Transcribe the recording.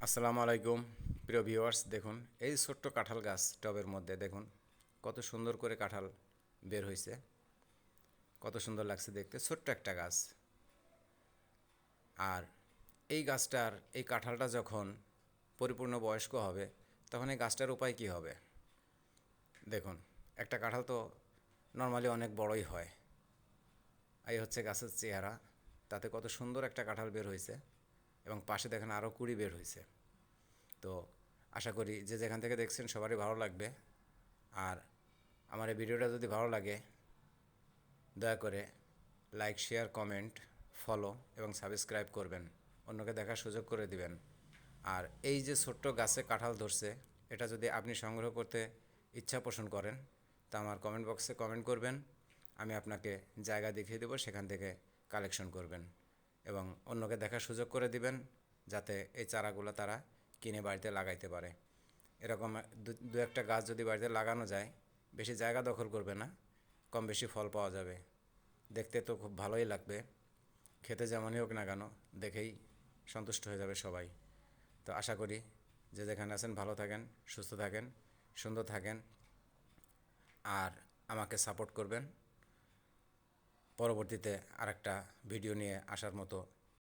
আসসালামু আলাইকুম প্রিয় ভিউয়ার্স। দেখুন এই ছোট্ট কাঁঠাল গাছ টবের মধ্যে দেখুন কত সুন্দর করে কাঁঠাল বের হয়েছে, কত সুন্দর লাগছে দেখতে। ছোট্ট একটা গাছ, আর এই গাছটার এই কাঁঠালটা যখন পরিপূর্ণ বয়স্ক হবে তখন এই গাছটার উপায় কী হবে। দেখুন একটা কাঁঠাল তো নর্মালি অনেক বড়ই হয়। এই হচ্ছে গাছের চেহারা, তাতে কত সুন্দর একটা কাঁঠাল বের হয়েছে এবং পাশে দেখেন আরও কুড়ি বের হয়েছে। তো আশা করি যে যেখান থেকে দেখছেন সবারই ভালো লাগবে। আর আমার এই ভিডিওটা যদি ভালো লাগে দয়া করে লাইক, শেয়ার, কমেন্ট, ফলো এবং সাবস্ক্রাইব করবেন, অন্যকে দেখার সুযোগ করে দিবেন। আর এই যে ছোট্ট গাছে কাঁঠাল ধরছে, এটা যদি আপনি সংগ্রহ করতে ইচ্ছা পোষণ করেন তা আমার কমেন্ট বক্সে কমেন্ট করবেন, আমি আপনাকে জায়গা দেখিয়ে দেবো, সেখান থেকে কালেকশন করবেন এবং অন্যকে দেখার সুযোগ করে দিবেন, যাতে এই চারাগুলো তারা কিনে বাড়িতে লাগাইতে পারে। এরকম দু একটা গাছ যদি বাড়িতে লাগানো যায়, বেশি জায়গা দখল করবে না, কম বেশি ফল পাওয়া যাবে, দেখতে তো খুব ভালোই লাগবে, খেতে যেমনই হোক না কেন দেখেই সন্তুষ্ট হয়ে যাবে সবাই। তো আশা করি যে যেখানে আছেন ভালো থাকেন, সুস্থ থাকেন, সুন্দর থাকেন, আর আমাকে সাপোর্ট করবেন। পরবর্তীতে আরেকটা ভিডিও নিয়ে আসার মতো